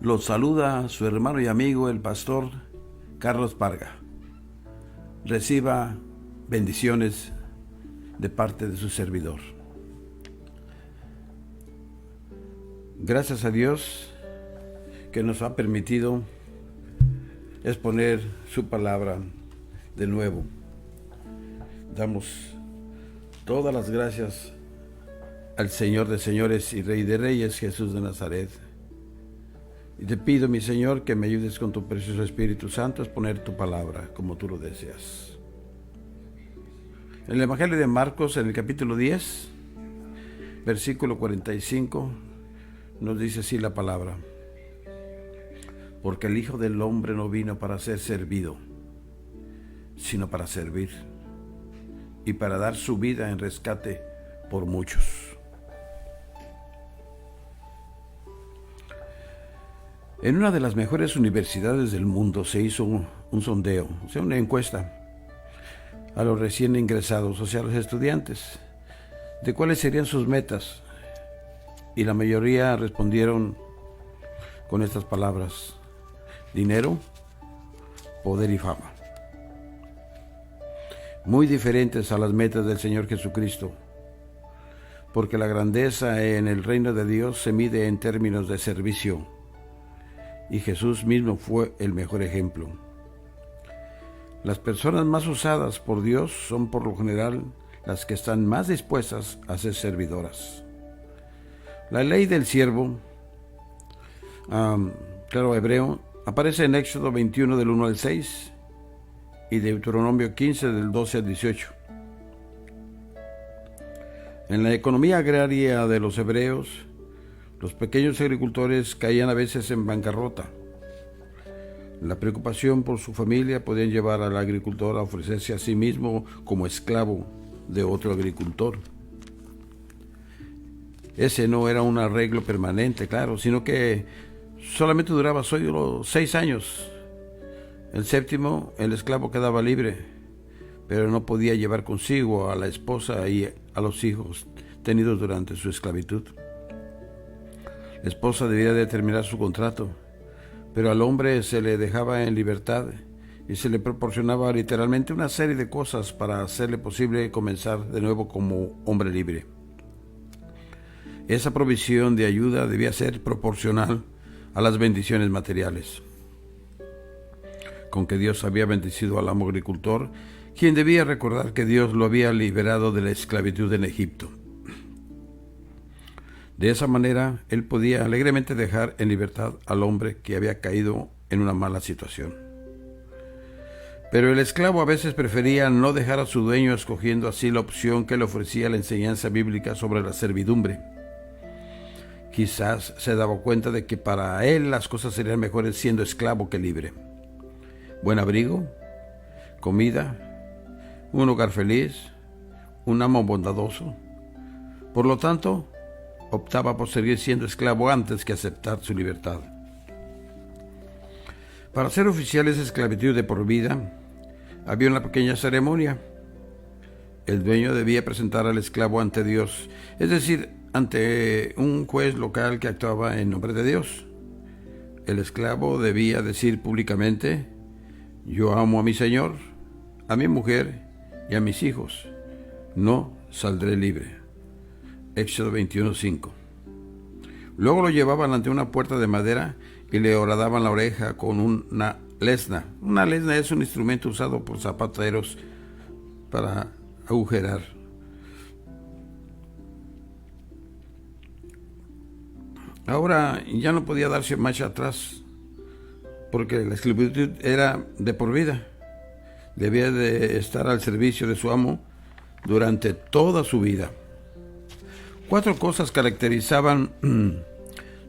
Los saluda su hermano y amigo el pastor Carlos Parga. Reciba bendiciones de parte de su servidor. Gracias a Dios que nos ha permitido exponer su palabra de nuevo. Damos todas las gracias al Señor de señores y Rey de reyes, Jesús de Nazaret. Y te pido, mi Señor, que me ayudes con tu precioso Espíritu Santo a exponer tu palabra como tú lo deseas. En el Evangelio de Marcos, en el capítulo 10, versículo 45, nos dice así la palabra: porque el Hijo del Hombre no vino para ser servido, sino para servir, y para dar su vida en rescate por muchos. En una de las mejores universidades del mundo se hizo un sondeo, o sea, una encuesta a los recién ingresados, o sea, a los estudiantes, de cuáles serían sus metas. Y la mayoría respondieron con estas palabras: dinero, poder y fama. Muy diferentes a las metas del Señor Jesucristo, porque la grandeza en el reino de Dios se mide en términos de servicio. Y Jesús mismo fue el mejor ejemplo. Las personas más usadas por Dios son por lo general las que están más dispuestas a ser servidoras. La ley del siervo, hebreo, aparece en Éxodo 21 del 1 al 6 y Deuteronomio 15 del 12 al 18. En la economía agraria de los hebreos, los pequeños agricultores caían a veces en bancarrota. La preocupación por su familia podía llevar al agricultor a ofrecerse a sí mismo como esclavo de otro agricultor. Ese no era un arreglo permanente, claro, sino que solamente duraba solo 6 años. El séptimo, el esclavo quedaba libre, pero no podía llevar consigo a la esposa y a los hijos tenidos durante su esclavitud. La esposa debía de terminar su contrato, pero al hombre se le dejaba en libertad y se le proporcionaba literalmente una serie de cosas para hacerle posible comenzar de nuevo como hombre libre. Esa provisión de ayuda debía ser proporcional a las bendiciones materiales con que Dios había bendecido al amo agricultor, quien debía recordar que Dios lo había liberado de la esclavitud en Egipto. De esa manera, él podía alegremente dejar en libertad al hombre que había caído en una mala situación. Pero el esclavo a veces prefería no dejar a su dueño, escogiendo así la opción que le ofrecía la enseñanza bíblica sobre la servidumbre. Quizás se daba cuenta de que para él las cosas serían mejores siendo esclavo que libre. Buen abrigo, comida, un hogar feliz, un amo bondadoso. Por lo tanto, optaba por seguir siendo esclavo antes que aceptar su libertad. Para ser oficial esa esclavitud de por vida, había una pequeña ceremonia. El dueño debía presentar al esclavo ante Dios, es decir, ante un juez local que actuaba en nombre de Dios. El esclavo debía decir públicamente: yo amo a mi señor, a mi mujer y a mis hijos. No saldré libre. Éxodo 21:5. Luego lo llevaban ante una puerta de madera y le horadaban la oreja con una lesna. Una lesna es un instrumento usado por zapateros para agujerar. Ahora ya no podía darse marcha atrás, porque la esclavitud era de por vida. Debía de estar al servicio de su amo durante toda su vida. 4 cosas caracterizaban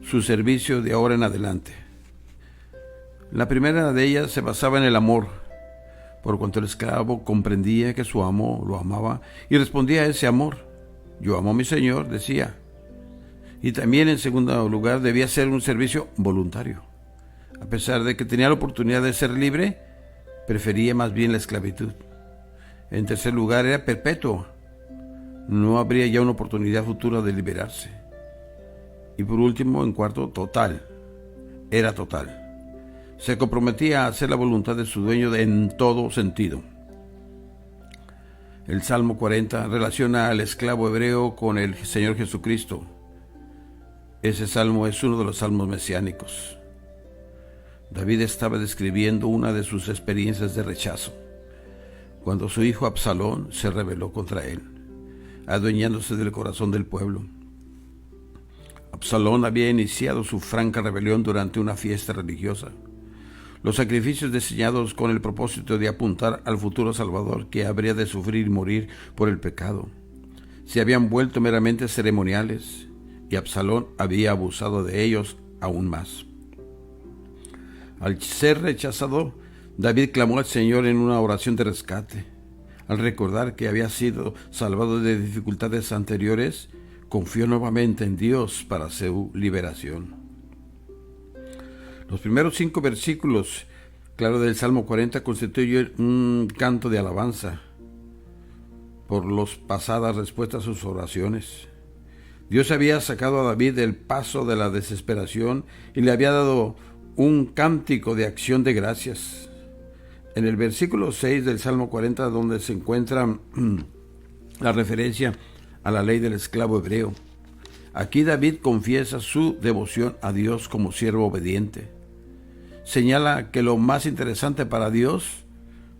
su servicio de ahora en adelante. La primera de ellas se basaba en el amor, por cuanto el esclavo comprendía que su amo lo amaba y respondía a ese amor. Yo amo a mi señor, decía. Y también, en segundo lugar, debía ser un servicio voluntario. A pesar de que tenía la oportunidad de ser libre, prefería más bien la esclavitud. En tercer lugar, era perpetuo. No habría ya una oportunidad futura de liberarse. Y por último, en cuarto, total. era total. Se comprometía a hacer la voluntad de su dueño en todo sentido. El Salmo 40 relaciona al esclavo hebreo con el Señor Jesucristo. Ese salmo es uno de los salmos mesiánicos. David estaba describiendo una de sus experiencias de rechazo, cuando su hijo Absalón se rebeló contra él, adueñándose del corazón del pueblo. Absalón había iniciado su franca rebelión durante una fiesta religiosa. Los sacrificios diseñados con el propósito de apuntar al futuro Salvador que habría de sufrir y morir por el pecado se habían vuelto meramente ceremoniales, y Absalón había abusado de ellos aún más. Al ser rechazado, David clamó al Señor en una oración de rescate. Al recordar que había sido salvado de dificultades anteriores, confió nuevamente en Dios para su liberación. Los primeros 5 versículos, del Salmo 40 constituyen un canto de alabanza por las pasadas respuestas a sus oraciones. Dios había sacado a David del paso de la desesperación y le había dado un cántico de acción de gracias. En el versículo 6 del Salmo 40, donde se encuentra la referencia a la ley del esclavo hebreo, aquí David confiesa su devoción a Dios como siervo obediente. Señala que lo más interesante para Dios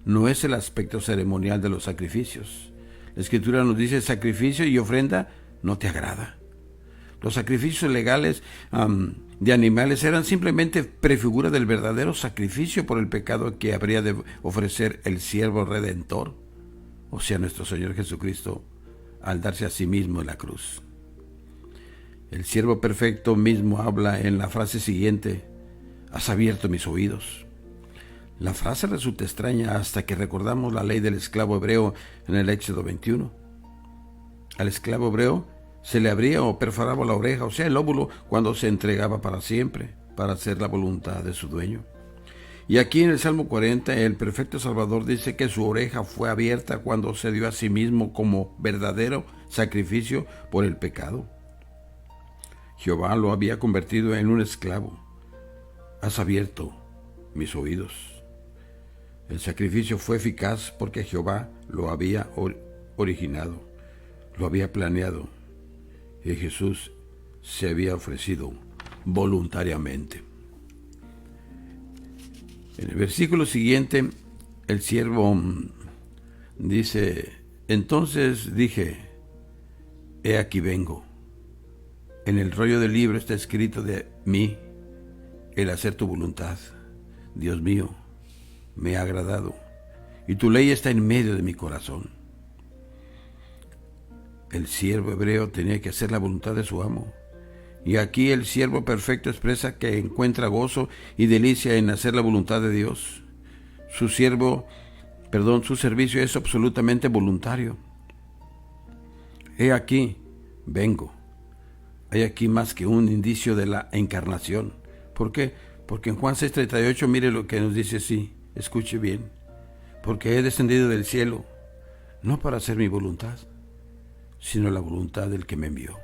no es el aspecto ceremonial de los sacrificios. La Escritura nos dice: sacrificio y ofrenda no te agrada. Los sacrificios legales de animales eran simplemente prefigura del verdadero sacrificio por el pecado que habría de ofrecer el siervo redentor, o sea, nuestro Señor Jesucristo, al darse a sí mismo en la cruz. El siervo perfecto mismo habla en la frase siguiente: has abierto mis oídos. La frase resulta extraña hasta que recordamos la ley del esclavo hebreo en el Éxodo 21. Al esclavo hebreo se le abría o perforaba la oreja, o sea, el óvulo, cuando se entregaba para siempre, para hacer la voluntad de su dueño. Y aquí en el Salmo 40, el perfecto Salvador dice que su oreja fue abierta cuando se dio a sí mismo como verdadero sacrificio por el pecado. Jehová lo había convertido en un esclavo. Has abierto mis oídos. El sacrificio fue eficaz porque Jehová lo había originado, lo había planeado, y Jesús se había ofrecido voluntariamente. En el versículo siguiente, el siervo dice: entonces dije, he aquí vengo. En el rollo del libro está escrito de mí el hacer tu voluntad. Dios mío, me ha agradado, y tu ley está en medio de mi corazón. El siervo hebreo tenía que hacer la voluntad de su amo. Y aquí el siervo perfecto expresa que encuentra gozo y delicia en hacer la voluntad de Dios. Su servicio es absolutamente voluntario. He aquí, vengo. Hay aquí más que un indicio de la encarnación. ¿Por qué? Porque en Juan 6:38, mire lo que nos dice así, escuche bien. Porque he descendido del cielo, no para hacer mi voluntad, sino la voluntad del que me envió.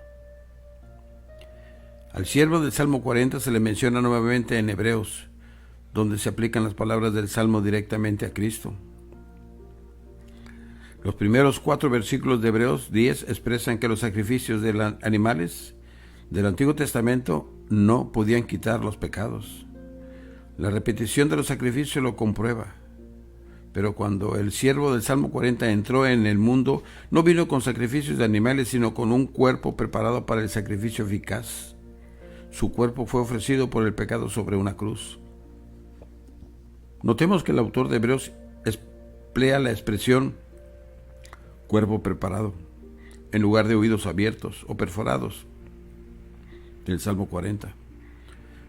Al siervo del Salmo 40 se le menciona nuevamente en Hebreos, donde se aplican las palabras del Salmo directamente a Cristo. Los primeros 4 versículos de Hebreos 10 expresan que los sacrificios de animales del Antiguo Testamento no podían quitar los pecados. La repetición de los sacrificios lo comprueba. Pero cuando el siervo del Salmo 40 entró en el mundo, no vino con sacrificios de animales, sino con un cuerpo preparado para el sacrificio eficaz. Su cuerpo fue ofrecido por el pecado sobre una cruz. Notemos que el autor de Hebreos emplea la expresión cuerpo preparado, en lugar de oídos abiertos o perforados del Salmo 40.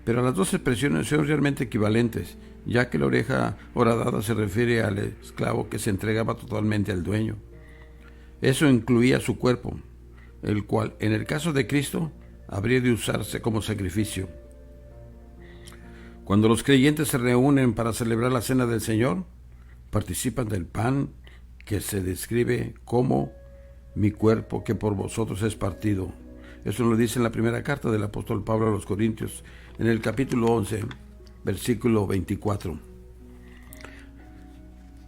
Pero las dos expresiones son realmente equivalentes, ya que la oreja horadada se refiere al esclavo que se entregaba totalmente al dueño. Eso incluía su cuerpo, el cual, en el caso de Cristo, habría de usarse como sacrificio. Cuando los creyentes se reúnen para celebrar la cena del Señor, participan del pan que se describe como mi cuerpo que por vosotros es partido. Eso lo dice en la primera carta del apóstol Pablo a los Corintios, en el capítulo 11, versículo 24.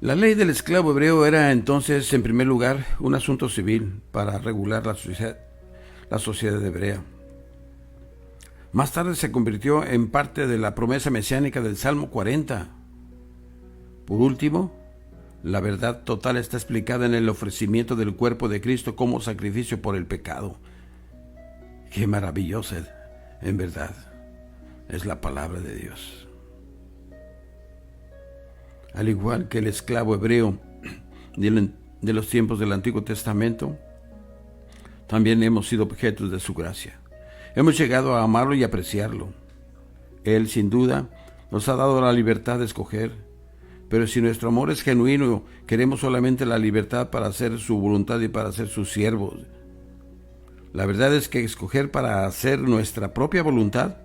La ley del esclavo hebreo era entonces, en primer lugar, un asunto civil para regular la sociedad hebrea. Más tarde se convirtió en parte de la promesa mesiánica del Salmo 40. Por último, la verdad total está explicada en el ofrecimiento del cuerpo de Cristo como sacrificio por el pecado. Qué maravillosa, en verdad, es la palabra de Dios. Al igual que el esclavo hebreo de los tiempos del Antiguo Testamento, también hemos sido objetos de su gracia. Hemos llegado a amarlo y apreciarlo. Él, sin duda, nos ha dado la libertad de escoger, pero si nuestro amor es genuino, queremos solamente la libertad para hacer su voluntad y para ser sus siervos. La verdad es que escoger para hacer nuestra propia voluntad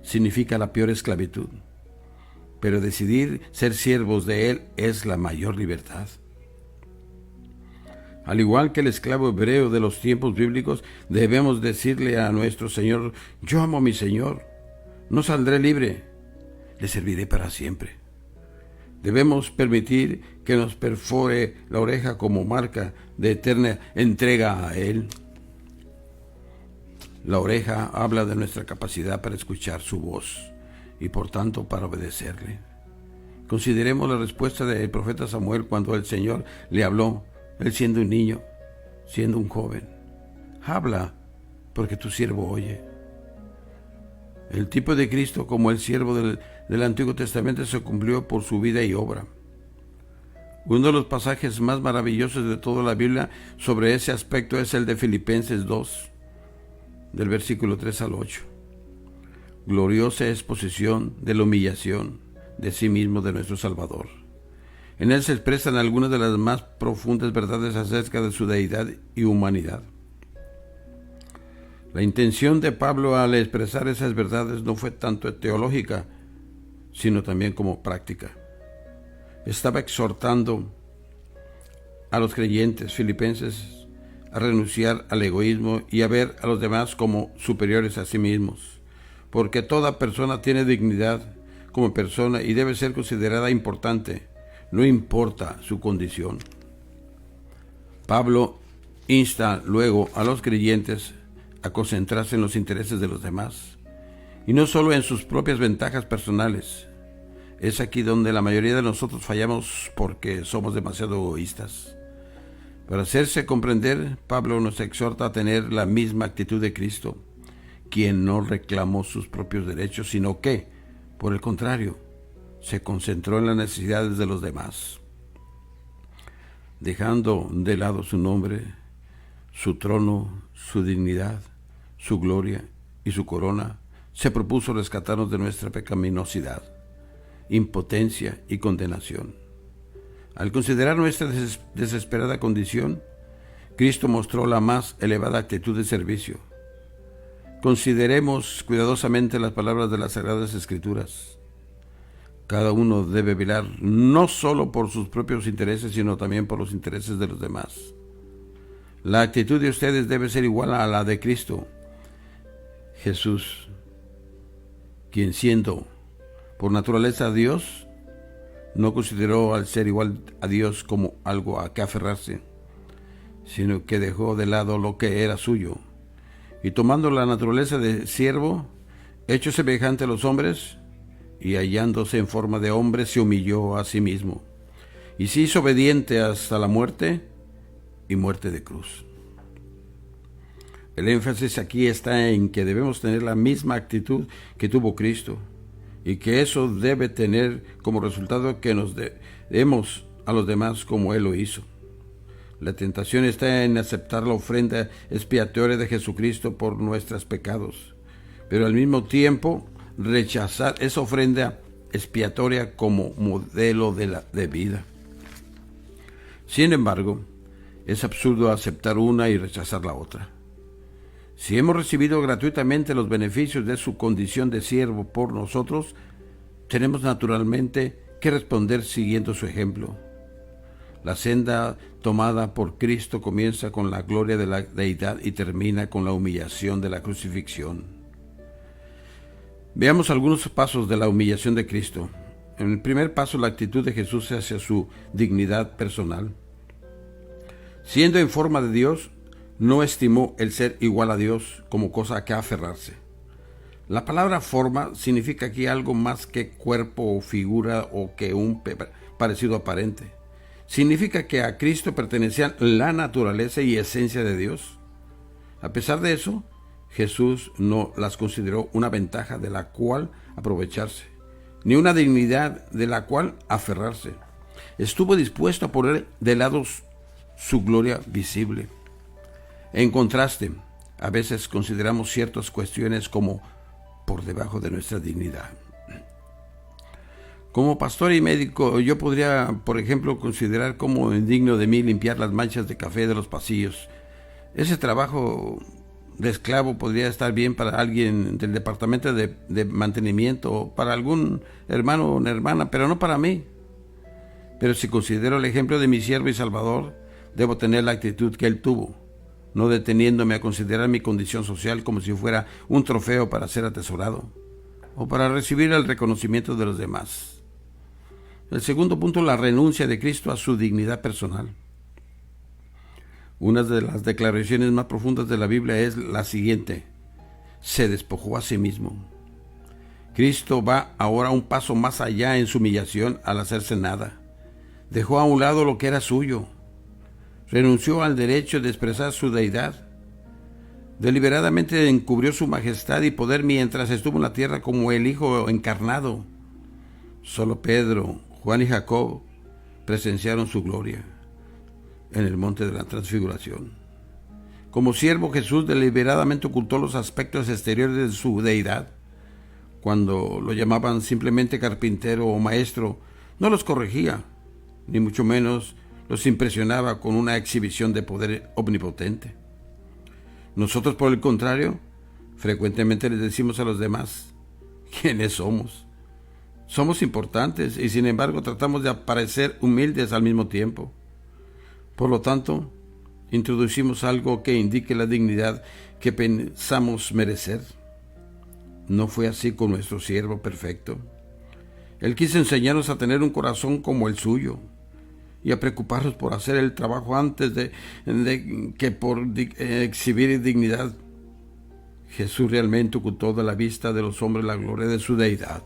significa la peor esclavitud. Pero decidir ser siervos de Él es la mayor libertad. Al igual que el esclavo hebreo de los tiempos bíblicos, debemos decirle a nuestro Señor: yo amo a mi Señor, no saldré libre, le serviré para siempre. Debemos permitir que nos perfore la oreja como marca de eterna entrega a Él. La oreja habla de nuestra capacidad para escuchar su voz y por tanto para obedecerle. Consideremos la respuesta del profeta Samuel cuando el Señor le habló, él siendo un niño, siendo un joven. Habla, porque tu siervo oye. El tipo de Cristo como el siervo del Antiguo Testamento se cumplió por su vida y obra. Uno de los pasajes más maravillosos de toda la Biblia sobre ese aspecto es el de Filipenses 2, del versículo 3 al 8. Gloriosa exposición de la humillación de sí mismo de nuestro Salvador. En él se expresan algunas de las más profundas verdades acerca de su deidad y humanidad. La intención de Pablo al expresar esas verdades no fue tanto teológica, sino también como práctica. Estaba exhortando a los creyentes filipenses a renunciar al egoísmo y a ver a los demás como superiores a sí mismos, porque toda persona tiene dignidad como persona y debe ser considerada importante, no importa su condición. Pablo insta luego a los creyentes a concentrarse en los intereses de los demás y no solo en sus propias ventajas personales. Es aquí donde la mayoría de nosotros fallamos porque somos demasiado egoístas. Para hacerse comprender, Pablo nos exhorta a tener la misma actitud de Cristo, quien no reclamó sus propios derechos, sino que, por el contrario, se concentró en las necesidades de los demás. Dejando de lado su nombre, su trono, su dignidad, su gloria y su corona, se propuso rescatarnos de nuestra pecaminosidad, impotencia y condenación. Al considerar nuestra desesperada condición, Cristo mostró la más elevada actitud de servicio. Consideremos cuidadosamente las palabras de las Sagradas Escrituras. Cada uno debe velar no solo por sus propios intereses, sino también por los intereses de los demás. La actitud de ustedes debe ser igual a la de Cristo Jesús, quien siendo por naturaleza Dios, no consideró al ser igual a Dios como algo a que aferrarse, sino que dejó de lado lo que era suyo, y tomando la naturaleza de siervo, hecho semejante a los hombres, y hallándose en forma de hombre, se humilló a sí mismo, y se hizo obediente hasta la muerte, y muerte de cruz. El énfasis aquí está en que debemos tener la misma actitud que tuvo Cristo, y que eso debe tener como resultado que nos demos a los demás como Él lo hizo. La tentación está en aceptar la ofrenda expiatoria de Jesucristo por nuestros pecados, pero al mismo tiempo rechazar esa ofrenda expiatoria como modelo de vida. Sin embargo, es absurdo aceptar una y rechazar la otra. Si hemos recibido gratuitamente los beneficios de su condición de siervo por nosotros, tenemos naturalmente que responder siguiendo su ejemplo. La senda tomada por Cristo comienza con la gloria de la deidad y termina con la humillación de la crucifixión. Veamos algunos pasos de la humillación de Cristo. En el primer paso, la actitud de Jesús hacia su dignidad personal. Siendo en forma de Dios, no estimó el ser igual a Dios como cosa a que aferrarse. La palabra forma significa aquí algo más que cuerpo o figura o que un parecido aparente. Significa que a Cristo pertenecían la naturaleza y esencia de Dios. A pesar de eso, Jesús no las consideró una ventaja de la cual aprovecharse, ni una dignidad de la cual aferrarse. Estuvo dispuesto a poner de lado su gloria visible. En contraste, a veces consideramos ciertas cuestiones como por debajo de nuestra dignidad. Como pastor y médico, yo podría, por ejemplo, considerar como indigno de mí limpiar las manchas de café de los pasillos. Ese trabajo de esclavo podría estar bien para alguien del departamento de mantenimiento o para algún hermano o una hermana, pero no para mí. Pero si considero el ejemplo de mi siervo y salvador, debo tener la actitud que él tuvo, no deteniéndome a considerar mi condición social como si fuera un trofeo para ser atesorado o para recibir el reconocimiento de los demás. El segundo punto, la renuncia de Cristo a su dignidad personal. Una de las declaraciones más profundas de la Biblia es la siguiente: se despojó a sí mismo. Cristo va ahora un paso más allá en su humillación al hacerse nada. Dejó a un lado lo que era suyo. Renunció al derecho de expresar su deidad. Deliberadamente encubrió su majestad y poder mientras estuvo en la tierra como el Hijo encarnado. Solo Pedro, Juan y Jacob presenciaron su gloria en el monte de la transfiguración. Como siervo, Jesús deliberadamente ocultó los aspectos exteriores de su deidad. Cuando lo llamaban simplemente carpintero o maestro, no los corregía, ni mucho menos los impresionaba con una exhibición de poder omnipotente. Nosotros, por el contrario, frecuentemente les decimos a los demás quiénes somos. Somos importantes y sin embargo tratamos de parecer humildes al mismo tiempo. Por lo tanto, introducimos algo que indique la dignidad que pensamos merecer. No fue así con nuestro siervo perfecto. Él quiso enseñarnos a tener un corazón como el suyo y a preocuparnos por hacer el trabajo antes de que por exhibir dignidad. Jesús realmente ocultó de la vista de los hombres la gloria de su deidad.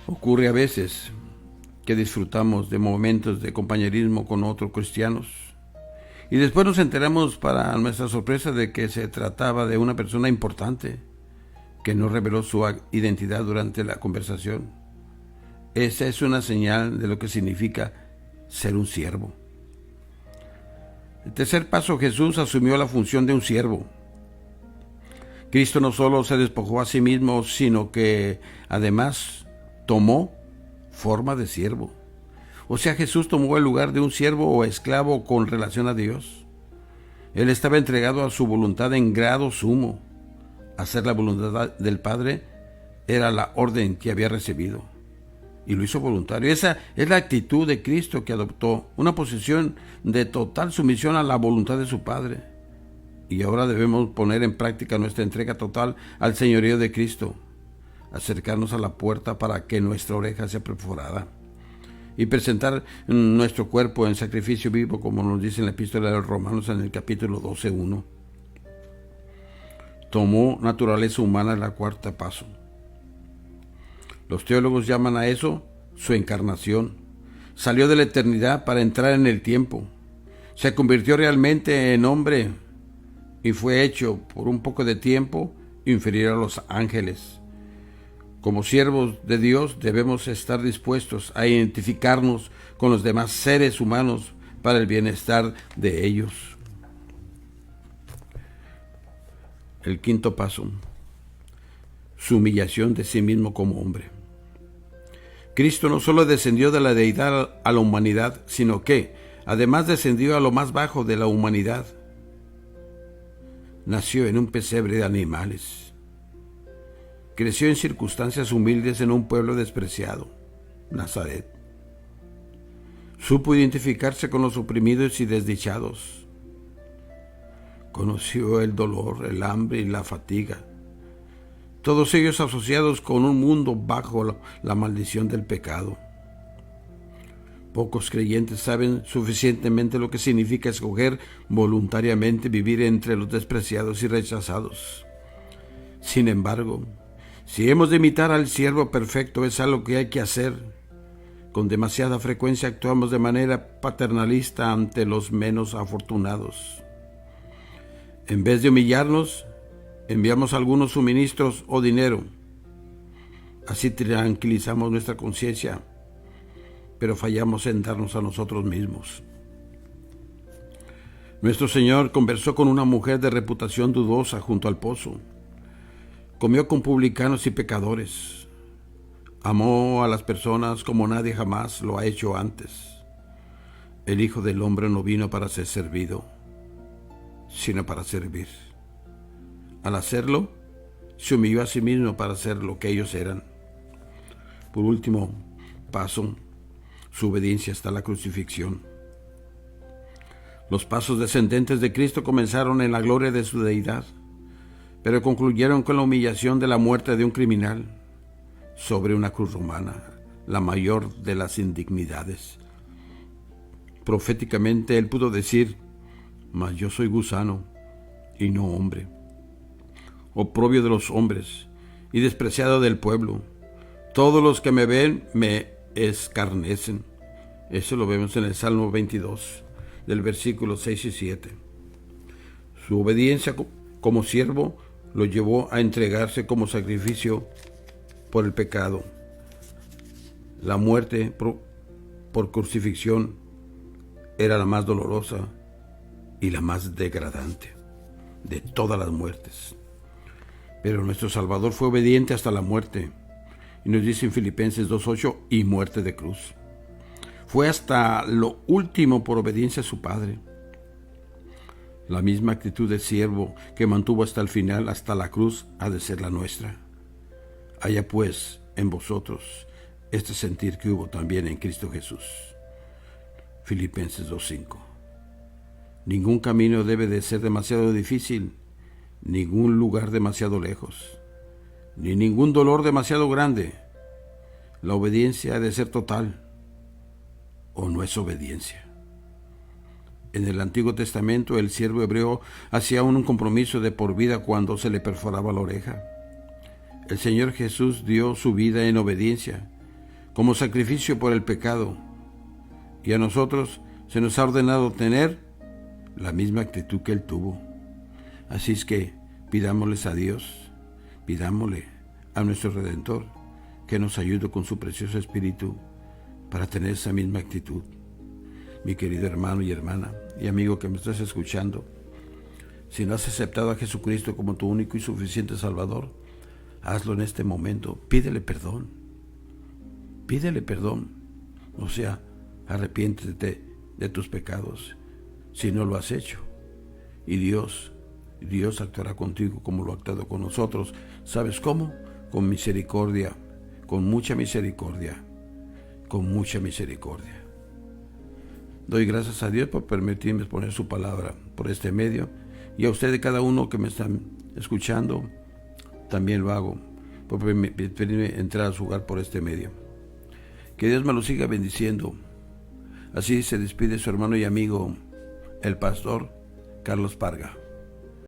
Ocurre a veces que disfrutamos de momentos de compañerismo con otros cristianos y después nos enteramos para nuestra sorpresa de que se trataba de una persona importante que no reveló su identidad durante la conversación. Esa es una señal de lo que significa ser un siervo. El tercer paso, Jesús asumió la función de un siervo. Cristo no solo se despojó a sí mismo, sino que además tomó forma de siervo. O sea, Jesús tomó el lugar de un siervo o esclavo con relación a Dios. Él estaba entregado a su voluntad en grado sumo. Hacer la voluntad del Padre era la orden que había recibido, y lo hizo voluntario. Esa es la actitud de Cristo, que adoptó una posición de total sumisión a la voluntad de su Padre. Y ahora debemos poner en práctica nuestra entrega total al señorío de Cristo. Acercarnos a la puerta para que nuestra oreja sea perforada y presentar nuestro cuerpo en sacrificio vivo, como nos dice en la epístola de los Romanos en el capítulo 12:1. Tomó naturaleza humana en la cuarta paso. Los teólogos llaman a eso su encarnación. Salió de la eternidad para entrar en el tiempo. Se convirtió realmente en hombre y fue hecho por un poco de tiempo inferior a los ángeles. Como siervos de Dios debemos estar dispuestos a identificarnos con los demás seres humanos para el bienestar de ellos. El quinto paso, su humillación de sí mismo como hombre. Cristo no solo descendió de la deidad a la humanidad, sino que además descendió a lo más bajo de la humanidad. Nació en un pesebre de animales. Creció en circunstancias humildes en un pueblo despreciado, Nazaret. Supo identificarse con los oprimidos y desdichados. Conoció el dolor, el hambre y la fatiga, todos ellos asociados con un mundo bajo la maldición del pecado. Pocos creyentes saben suficientemente lo que significa escoger voluntariamente vivir entre los despreciados y rechazados. Sin embargo, si hemos de imitar al siervo perfecto, es algo que hay que hacer. Con demasiada frecuencia actuamos de manera paternalista ante los menos afortunados. En vez de humillarnos, enviamos algunos suministros o dinero. Así tranquilizamos nuestra conciencia, pero fallamos en darnos a nosotros mismos. Nuestro Señor conversó con una mujer de reputación dudosa junto al pozo. Comió con publicanos y pecadores. Amó a las personas como nadie jamás lo ha hecho antes. El Hijo del Hombre no vino para ser servido, sino para servir. Al hacerlo, se humilló a sí mismo para ser lo que ellos eran. Por último paso, su obediencia hasta la crucifixión. Los pasos descendentes de Cristo comenzaron en la gloria de su deidad, pero concluyeron con la humillación de la muerte de un criminal sobre una cruz romana, la mayor de las indignidades. Proféticamente él pudo decir: mas yo soy gusano y no hombre, oprobio de los hombres y despreciado del pueblo. Todos los que me ven me escarnecen. Eso lo vemos en el Salmo 22, del versículo 6 y 7. Su obediencia como siervo lo llevó a entregarse como sacrificio por el pecado. La muerte por crucifixión era la más dolorosa y la más degradante de todas las muertes. Pero nuestro Salvador fue obediente hasta la muerte, y nos dice en Filipenses 2:8, y muerte de cruz. Fue hasta lo último por obediencia a su Padre. La misma actitud de siervo que mantuvo hasta el final, hasta la cruz, ha de ser la nuestra. Haya pues en vosotros este sentir que hubo también en Cristo Jesús. Filipenses 2:5. Ningún camino debe de ser demasiado difícil, ningún lugar demasiado lejos, ni ningún dolor demasiado grande. La obediencia ha de ser total, o no es obediencia. En el Antiguo Testamento, el siervo hebreo hacía un compromiso de por vida cuando se le perforaba la oreja. El Señor Jesús dio su vida en obediencia, como sacrificio por el pecado, y a nosotros se nos ha ordenado tener la misma actitud que Él tuvo. Así es que pidámosles a Dios, pidámosle a nuestro Redentor que nos ayude con su precioso Espíritu para tener esa misma actitud. Mi querido hermano y hermana y amigo que me estás escuchando, si no has aceptado a Jesucristo como tu único y suficiente Salvador, hazlo en este momento. Pídele perdón. Pídele perdón. O sea, arrepiéntete de tus pecados si no lo has hecho. Y Dios actuará contigo como lo ha actuado con nosotros. ¿Sabes cómo? Con misericordia, con mucha misericordia, con mucha misericordia. Doy gracias a Dios por permitirme exponer su palabra por este medio, y a ustedes, cada uno que me están escuchando, también lo hago por permitirme entrar a su hogar por este medio. Que Dios me lo siga bendiciendo. Así se despide su hermano y amigo, el pastor Carlos Parga.